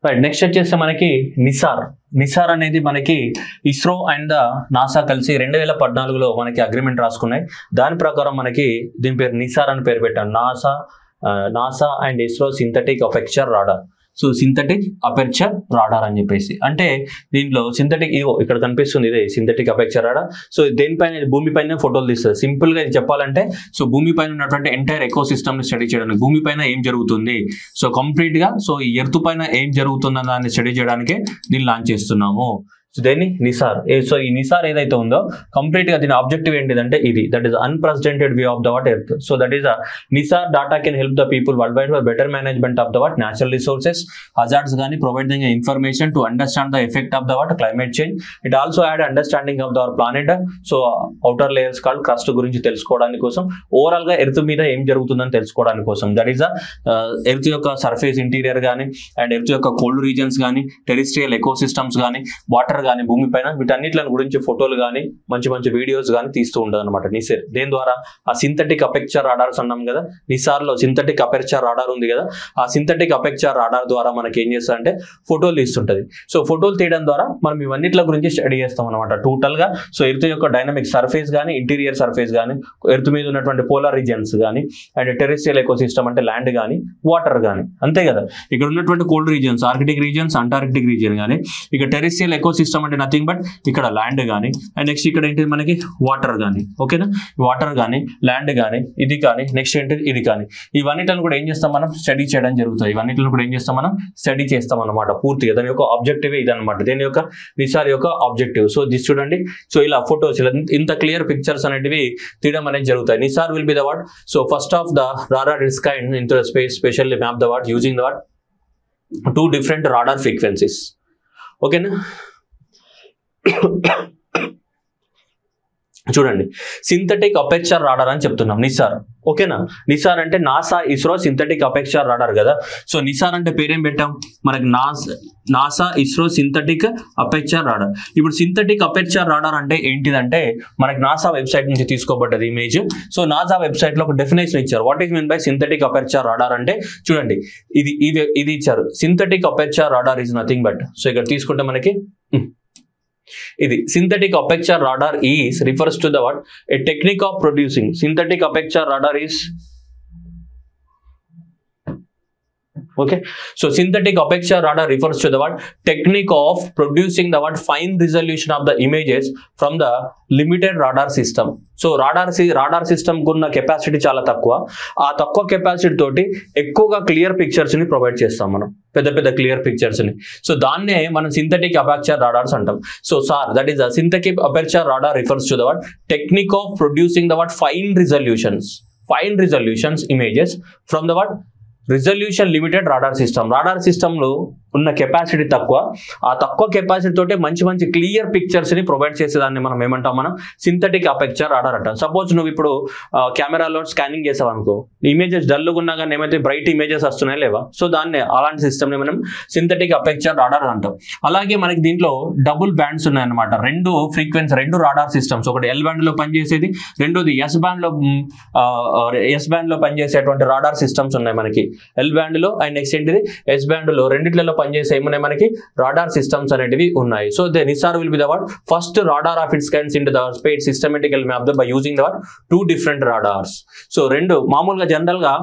Right, next వచ్చేసి మనకి నిసార్ అనేది మనకి ఇస్రో అండ్ నాసా కలిసి 2014లో మనకి అగ్రిమెంట్ రాసుకున్నాయి. దాని ప్రకారం మనకి దీని పేరు నిసార్ అని పేరు పెట్టాం. NASA and ISRO synthetic aperture radar. So synthetic aperture radar అని చెప్పేసి అంటే దీంట్లో సింథటిక్ ఇక్కడ కనిపిస్తుంది, ఇదే సింథటిక్ అపెర్చర్ రాడార్. సో దేనిపైన, భూమిపైన ఫోటోలు తీస్తుంది. సింపుల్ గా ఇది చెప్పాలంటే సో భూమిపైన ఉన్నటువంటి ఎంటైర్ ఎకో సిస్టమ్ ని స్టడీ చేయడానికి, భూమిపైన ఏం జరుగుతుంది, సో కంప్లీట్ గా సో ఈ ఎర్త్ పైన ఏం జరుగుతుందని దాన్ని స్టడీ చేయడానికి దీన్ని లాంచ్ చేస్తున్నాము. సో దేన్ని నిసార్. సో ఈ నిసార్ ఏదైతే ఉందో కంప్లీట్ గా దీని ఆబ్జెక్టివ్ ఏంటిదంటే ఇది, that is unprecedented view of the what earth. So that is NISAR data can help the people world wide for better management of the what natural resources, hazards కానీ providing information to understand the effect of the what climate change. It also add understanding of the our planet. So outer layers called crust గురించి తెలుసుకోవడానికి కోసం, overall గా earth మీద ఏం జరుగుతుందని తెలుసుకోవడానికి కోసం. దట్ ఈస్ ఎర్త్ యొక్క సర్ఫేస్ ఇంటీరియర్ కానీ అండ్ ఎర్త్ యొక్క కోల్డ్ రీజన్స్ కానీ, టెరిస్ట్రియల్ ఎకో సిస్టమ్స్ కానీ, వాటర్ కానీ భూమిపైన, వీటన్నిటి గురించి ఫోటోలు కానీ మంచి మంచి వీడియోస్ కానీ తీస్తూ ఉంటుంది అనమాట నిసార్. దేని ద్వారా ఆ సింథటిక్ అపెర్చర్ రాడార్స్ అన్నాం కదా, నిసార్ లో సింథటిక్ అపెర్చర్ రాడార్ ఉంది కదా, ఆ సింథటిక్ అపెర్చర్ రాడార్ ద్వారా మనకి ఏం చేస్తుందంటే ఫోటోలు తీస్తుంటది. సో ఫోటోలు తీయడం ద్వారా మనం ఇవన్నిటి గురించి స్టడీ చేస్తాం అనమాట టోటల్ గా. సో ఎర్త్ యొక్క డైనమిక్ సర్ఫేస్ కానీ, ఇంటీరియర్ సర్ఫేస్ కానీ, ఎర్త్ మీద ఉన్నటువంటి పోలార్ రీజన్స్ కానీ, అండ్ టెరెస్ట్రియల్ ఎకో సిస్టమ్ అంటే ల్యాండ్ కానీ, వాటర్ కానీ, అంతే కదా. ఇక్కడ ఉన్నటువంటి cold reasons, Arctic reasons, Antarctic reason కానీ, ఇక టెరెస్ట్రియల్ ఎకో సిస్టమ్ అంటే నథింగ్ బట్ ఇక్కడ ల్యాండ్ కానీ, అండ్ నెక్స్ట్ ఇక్కడ ఏంటి మనకి వాటర్ కానీ, ఓకేనా, వాటర్ కానీ, ల్యాండ్ కానీ, ఇది కానీ, నెక్స్ట్ ఏంటిది ఇది కానీ, ఇవన్నిటిని కూడా ఏం చేస్తాం మనం స్టడీ చేయడం జరుగుతుంది. ఇవన్నిటిని కూడా ఏం చేస్తాం మనం స్టడీ చేస్తాం అనమాట పూర్తిగా. దాని యొక్క ఆబ్జెక్టివ్ ఇదనమాట, దీని యొక్క నిసార్ యొక్క ఆబ్జెక్టివ్. సో దిస్ చూడండి, సో ఇలా ఫోటోస్ ఇంత క్లియర్ పిక్చర్స్ అనేటివి తీయడం అనేది జరుగుతాయి. Nisar will be the what, so first of the radar is kind in to the space, specially map the what using the what 2 different radar frequencies. ఓకేనా, చూడండి synthetic aperture radar అని చెప్తున్నాం నిసార్. ఓకేనా, నిసార్ అంటే NASA ISRO synthetic aperture radar కదా. So Nisar అంటే పేరేం పెట్టాం మనకి, NASA ISRO synthetic aperture radar. ఇప్పుడు సింథటిక్ అపెర్చర్ రాడార్ అంటే ఏంటిదంటే మనకి నాసా వెబ్సైట్ నుంచి తీసుకోబడ్డది ఇమేజ్. సో నాసా వెబ్సైట్ లో ఒక డెఫినేషన్ ఇచ్చారు. What is mean by synthetic aperture radar అంటే చూడండి, ఇది ఇచ్చారు. Synthetic aperture radar is nothing but, so ఇక్కడ తీసుకుంటే మనకి ఇది synthetic aperture radar is refers to the what, a technique of producing. Synthetic aperture radar is okay, so synthetic aperture radar refers to the what, technique of producing the what, fine resolution of the images from the limited radar system. So radar system కున్న capacity చాలా తక్కువ. ఆ తక్కువ capacity తోటి ఎక్కువగా clear pictures ని provide చేస్తాం మనం, పెద్ద క్లియర్ పిక్చర్స్ ని. సో దాన్నే మనం సింథటిక్ అపెర్చర్ రాడార్స్ అంటాం. So that is the synthetic aperture radar refers to the what, technique of producing the what, fine resolutions images from the what, resolution limited radar system. Radar system లో ఉన్న capacity తక్కువ, ఆ తక్కువ capacity తోటే మంచి clear pictures ని provide చేసేదాన్ని మనం ఏమంటాం, మనం సింథటిక్ అపెర్చర్ రాడార్ అంటాం. సపోజ్ నువ్వు ఇప్పుడు కెమెరాలో స్కానింగ్ చేసావు అనుకో, ఇమేజెస్ డల్గా ఉన్నా కానీ ఏమైతే బ్రైట్ ఇమేజెస్ వస్తున్నాయి లేవా, సో దాన్ని అలాంటి సిస్టమ్ ని మనం సింథటిక్ అపెర్చర్ రాడార్ అంటాం. అలాగే మనకి దీంట్లో డబుల్ బ్యాండ్స్ ఉన్నాయన్నమాట, రెండు రాడార్ సిస్టమ్స్, ఒకటి ఎల్ బ్యాండ్ లో పనిచేసేది, రెండోది ఎస్ బ్యాండ్ లో పనిచేసేటువంటి రాడార్ సిస్టమ్స్ ఉన్నాయి మనకి ఎల్ బ్యాండ్ లో, అండ్ నెక్స్ట్ ఏంటిది ఎస్ బ్యాండ్ లో. రెండిట్లలో పనిచేసే ఏమున్నాయి మనకి రాడార్ సిస్టమ్స్ అనేటివి ఉన్నాయి. So the Nisar will be the what, first radar of it's kinds in the space systematical map by using the what 2 different radars. So రెండు మామూలుగా జనరల్ గా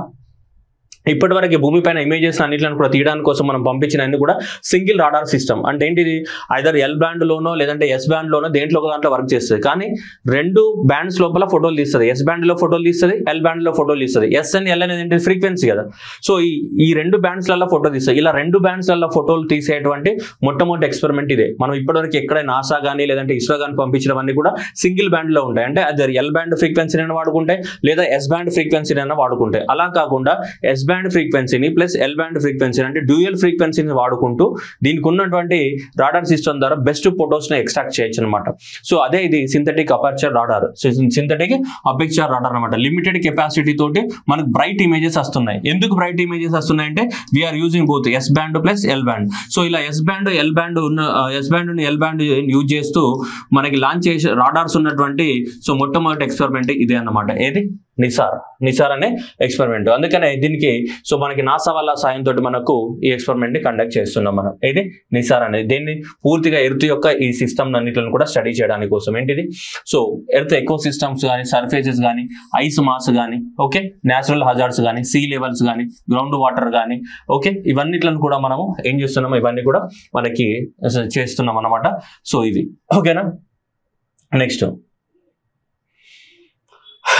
ఇప్పటివరకు భూమిపైన ఇమేజెస్ అన్నింటిని కూడా తీయడానికి కోసం మనం పంపించిన అన్ని కూడా సింగిల్ రాడార్ సిస్టమ్. అంటే ఏంటిది, ఐదర్ ఎల్ బ్యాండ్ లోనో లేదంటే ఎస్ బ్యాండ్ లోనో దేంట్లో ఒక దాంట్లో వర్క్ చేస్తుంది. కానీ 2 బ్యాండ్స్ లోపల ఫోటోలు తీస్తుంది. ఎస్ బ్యాండ్ లో ఫోటోలు తీస్తుంది, ఎల్ బ్యాండ్ లో ఫోటోలు తీస్తుంది. ఎస్ అండ్ ఎల్ అనేది ఏంటి, ఫ్రీక్వెన్సీ కదా. సో ఈ 2 బ్యాండ్స్లలో ఫోటో తీస్తుంది. ఇలా 2 బ్యాండ్స్లలో ఫోటోలు తీసేటువంటి మొట్టమొదటి ఎక్స్పెరిమెంట్ ఇదే. మనం ఇప్పటివరకు ఎక్కడ నాసా కానీ లేదంటే ఇస్రో కానీ పంపించడం కూడా సింగిల్ బ్యాండ్ లో ఉంటాయి. అంటే అది ఎల్ బ్యాండ్ ఫ్రీక్వెన్సీని వాడుకుంటే లేదా ఎస్ బ్యాండ్ ఫ్రీక్వెన్సీని వాడుకుంటే, అలా కాకుండా ఎస్ బ్యాండ్ ఫ్రీక్వెన్సీని ప్లస్ ఎల్ బ్యాండ్ ఫ్రీక్వెన్సీ అంటే డ్యూయల్ ఫ్రీక్వెన్సీని వాడుకుంటూ దీనికి ఉన్నటువంటి రాడార్ సిస్టమ్ ద్వారా బెస్ట్ ఫోటోస్ ని ఎక్స్ట్రాక్ట్ చేయొచ్చు అనమాట. సో అదే ఇది synthetic aperture radar. Synthetic aperture radar అనమాట. లిమిటెడ్ కెపాసిటీ తోటి మనకు బ్రైట్ ఇమేజెస్ వస్తున్నాయి. ఎందుకు బ్రైట్ ఇమేజెస్ వస్తున్నాయి అంటే we are using both S band plus L band. So ఇలా S band L band use చేస్తూ మనకి లాంచ్ చేసే రాడార్స్ ఉన్నటువంటి సో మొట్టమొదటి ఎక్స్పెరిమెంట్ ఇదే అన్నమాట. ఏది నిసార్ అనే ఎక్స్పెరిమెంట్. అందుకనే దీనికి సో మనకి నాసా వాళ్ళ సాయంతో మనకు ఈ ఎక్స్పెరిమెంట్ ని కండక్ట్ చేస్తున్నాం మనం. ఇది నిసార్ అనేది దీన్ని పూర్తిగా ఎర్త్ యొక్క ఈ సిస్టమ్ అన్నిటిని కూడా స్టడీ చేయడానికి కోసం ఏంటిది సో ఎర్త్ ఎకో సిస్టమ్స్ కానీ, సర్ఫేసెస్ కానీ, ఐస్ మాస్ కానీ, ఓకే, న్యాచురల్ హజార్డ్స్ కానీ, సీ లెవెల్స్ కానీ, గ్రౌండ్ వాటర్ కానీ, ఓకే, ఇవన్నిట్లను కూడా మనము ఏం చేస్తున్నాము, ఇవన్నీ కూడా మనకి చేస్తున్నాం అన్నమాట. సో ఇది ఓకేనా. నెక్స్ట్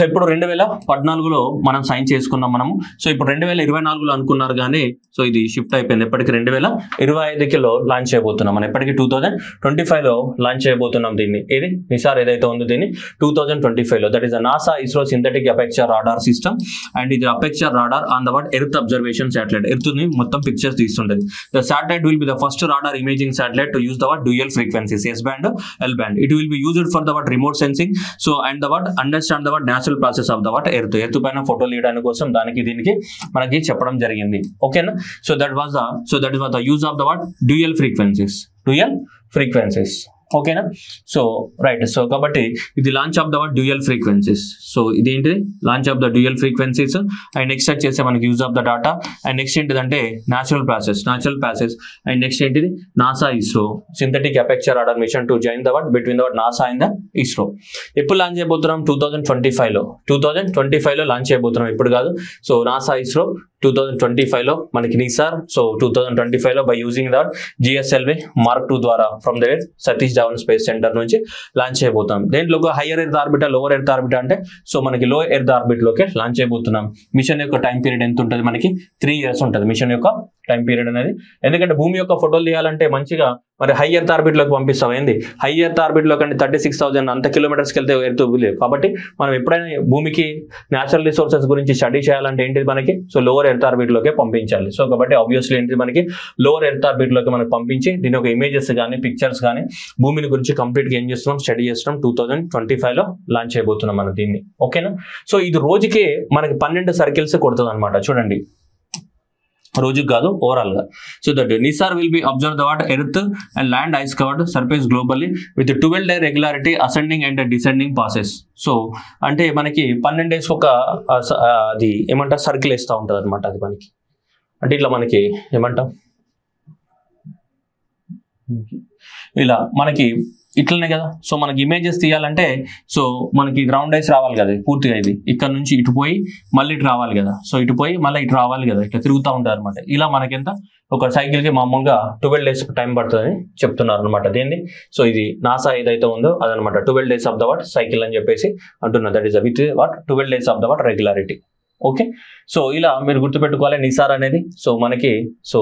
ఇప్పుడు 2014లో మనం సైన్ చేసుకున్నాం మనము. సో ఇప్పుడు 2024లో అనుకున్నారు కానీ సో ఇది షిఫ్ట్ అయిపోయింది. ఎప్పటికి 2025లో లాంచ్ చేయబోతున్నాం మనం. ఎప్పటికి 2025లో లాంచ్ చేయబోతున్నాం దీన్ని. ఇది నిసార్ ఏదైతే ఉందో దీన్ని 2025లో. That is the NASA ISRO synthetic aperture radar system and ఇది aperture radar on the what earth observation satellite. Earth ని మొత్తం పిక్చర్స్ తీస్తుంటది. The satellite will be the first radar imaging satellite to use the what dual frequencies S band, L band. It will be used for the what remote sensing. So and the what understand the what natural process of the what earth పైన ఫోటోలు తీయడానికి కోసం దానికి దీనికి మనకి చెప్పడం జరిగింది. ఓకేనా. So that was the use of the what dual frequencies. ఓకేనా. So right. సో కాబట్టి ఇది launch of the what dual frequencies. So ఇదేంటిది launch of the dual frequencies and next వచ్చేసి మనకి use of the data and next ఏంటిదంటే natural passes and next ఏంటిది NASA ISRO synthetic aperture radar mission to join the what between the what NASA and the ISRO. ఎప్పుడు launch చేయబోతున్నాం 2025లో launch చేయబోతున్నాం, ఇప్పుడు కాదు. So NASA ISRO 2025లో మనకి నిసార్. సో 2025లో by using that GSLV Mark 2 ద్వారా from there Satish Dhawan space centre నుంచి లాంచ్ చేయబోతున్నాం. దేంట్లో higher earth orbiter, lower earth orbiter అంటే సో మనకి లో ఎర్త్ ఆర్బిట్ లోకి లాంచ్ చేయబోతున్నాం. మిషన్ యొక్క టైం పీరియడ్ ఎంత ఉంటుంది మనకి 3 years ఉంటుంది మిషన్ యొక్క టైం పీరియడ్ అనేది. ఎందుకంటే భూమి యొక్క ఫోటోలు తీయాలంటే మంచిగా మరి హై ఎర్త్ ఆర్బిట్ లోకి పంపిస్తాం. ఏంది హై ఎర్త్ ఆర్బిట్ లోకి అంటే 36,000 అంత కిలోమీటర్స్కి వెళ్తే ఎర్త్ లేదు. కాబట్టి మనం ఎప్పుడైనా భూమికి న్యాచురల్ రిసోర్సెస్ గురించి స్టడీ చేయాలంటే ఏంటిది మనకి సో లోవర్ ఎర్త్ ఆర్బిట్ లోకే పంపించాలి. సో కాబట్టి ఆబ్వియస్లీ ఏంటిది మనకి లోవర్ ఎర్త్ ఆర్బిట్ లోకి మనకి పంపించి దీని ఒక ఇమేజెస్ కానీ పిక్చర్స్ కానీ భూమిని గురించి కంప్లీట్ గా ఏం చేస్తున్నాం స్టడీ చేస్తున్నాం. 2025లో లాంచ్ చేయబోతున్నాం మనం దీన్ని. ఓకేనా. సో ఇది రోజుకి మనకి 12 సర్కిల్స్ కొడుతుంది అనమాట. చూడండి రోజుకి కాదు ఓవరాల్ గా. So that Nisar will be observe the what earth and land ice covered surface globally with 12 day regularity ascending and descending passes. So అంటే మనకి 12 days ఒక అది ఏమంటారు సర్కిల్ వేస్తూ ఉంటుంది అనమాట. అది మనకి అంటే ఇట్లా మనకి ఏమంటాం ఇలా మనకి ఇట్లనే కదా. సో మనకి ఇమేజెస్ తీయాలంటే సో మనకి గ్రౌండ్ ఐస్ రావాలి కదా పూర్తిగా. ఇది ఇక్కడ నుంచి ఇటు పోయి మళ్ళీ ఇటు రావాలి కదా. సో ఇటు పోయి మళ్ళీ ఇటు రావాలి కదా. ఇట్లా తిరుగుతూ ఉంటుంది అనమాట. ఇలా మనకెంత ఒక సైకిల్కి మామూలుగా 12 days టైం పడుతుందని చెప్తున్నారు అనమాట దీన్ని. సో ఇది నాసా ఏదైతే ఉందో అదనమాట 12 days of the what cycle అని చెప్పేసి అంటున్నారు. That is with what 12 days of the what regularity. Okay. So ఇలా మీరు గుర్తుపెట్టుకోవాలి నిసార్ అనేది. సో మనకి సో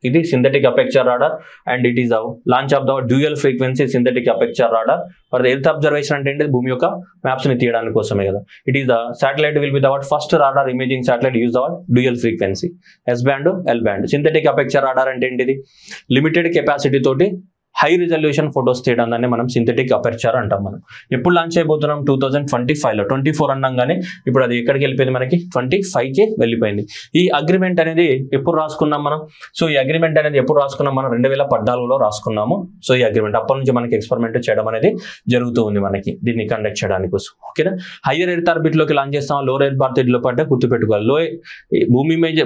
ఇది synthetic aperture radar and it is the launch of the dual frequency synthetic aperture radar for the earth observation. అంటే ఏంటి భూమి యొక్క మ్యాప్స్ ని తీయడానికి కోసమే కదా. It is the satellite will be the what first radar imaging satellite use the what dual frequency S band, L band. Synthetic aperture radar అంటే ఏంటిది లిమిటెడ్ కెపాసిటీ తోటి హై రిజల్యూషన్ ఫొటోస్ తీయడం దాన్ని మనం సింథటిక్ అపెర్చర్ అంటాం. మనం ఎప్పుడు launch అయిపోతున్నాం 2025లో. 24 అన్నాం కానీ ఇప్పుడు అది ఎక్కడికి వెళ్ళిపోయింది మనకి 25కి వెళ్ళిపోయింది. ఈ అగ్రిమెంట్ అనేది ఎప్పుడు రాసుకున్నాం మనం. సో ఈ అగ్రిమెంట్ అనేది ఎప్పుడు రాసుకున్నాం మనం 2014లో రాసుకున్నాము. సో ఈ అగ్రిమెంట్ అప్పటి నుంచి మనకి ఎక్స్పెరిమెంట్ చేయడం అనేది జరుగుతూ ఉంది మనకి దీన్ని కండక్ట్ చేయడానికి కోసం. ఓకేనా. హైయర్ ఎర్త్ ఆర్బిట్ లోకి లాంచ్ చేస్తాం. లోవర్ ఎర్త్ ఆర్బిట్ లోకి అంటే గుర్తుపెట్టుకోవాలి.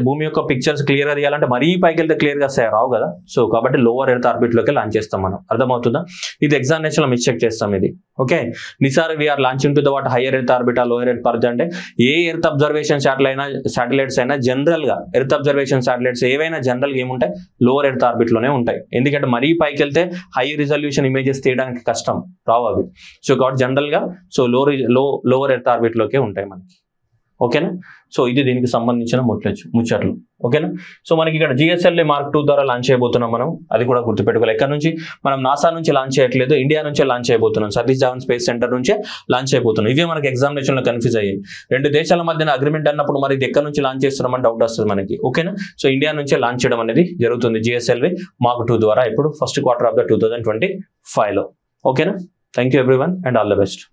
భూమి యొక్క పిక్చర్స్ క్లియర్ గా తీయాలంటే మరీ పైకి వెళ్తే క్లియర్ గా రావు కదా. సో కాబట్టి లోవర్ ఎర్త్ ఆర్బిట్ లోకి లాంచ్ చేస్తాం మనం. అర్థమవుతుందా. ఇది ఎగ్జామినేషన్ లో మిస్ చెక్ చేస్తాం ఇది. Okay. NISAR we are launching to the what higher earth orbiter lower earth orbiter అంటే ఏ ఎర్త్ అబ్జర్వేషన్ శాటిలైట్స్ అయినా జనరల్ గా ఎర్త్ అబ్జర్వేషన్ శాటిలైట్స్ ఏవైనా జనరల్ గా ఏముంటాయి లోవర్ ఎర్త్ ఆర్బిట్ లోనే ఉంటాయి. ఎందుకంటే మరీ పైకి వెళ్తే హై రిజల్యూషన్ ఇమేజెస్ తీయడానికి కష్టం, రావు అవి. సో కాబట్టి జనరల్ గా సో లోవర్ ఎర్త్ ఆర్బిట్ లోకే ఉంటాయి మనకి. ఓకేనా. సో ఇది దీనికి సంబంధించిన ముచ్చట్లు. ఓకేనా. సో మనకి ఇక్కడ GSLV Mark 2 ద్వారా లాంచ్ చేయబోతున్నాం మనం. అది కూడా గుర్తుపెట్టుకోవాలి. ఎక్కడ నుంచి మనం నాసా నుంచి లాంచ్ చేయట్లేదు, ఇండియా నుంచే లాంచ్ చేయబోతున్నాం. సతీష్ ధావన్ స్పేస్ సెంటర్ నుంచే లాంచ్ చేయబోతున్నాం. ఇవే మనకి ఎగ్జామినేషన్ లో కన్ఫ్యూజ్ అయ్యాయి. 2 దేశాల మధ్యన అగ్రిమెంట్ అన్నప్పుడు మరి ఇది ఎక్కడ నుంచి లాంచ్ చేస్తున్నామని డౌట్ వస్తుంది మనకి. ఓకేనా. సో ఇండియా నుంచే లాంచ్ చేయడం అనేది జరుగుతుంది GSLV Mark 2 ద్వారా ఇప్పుడు ఫస్ట్ క్వార్టర్ ఆఫ్ ద 2025లో. ఓకేనా. Thank you everyone and all the best.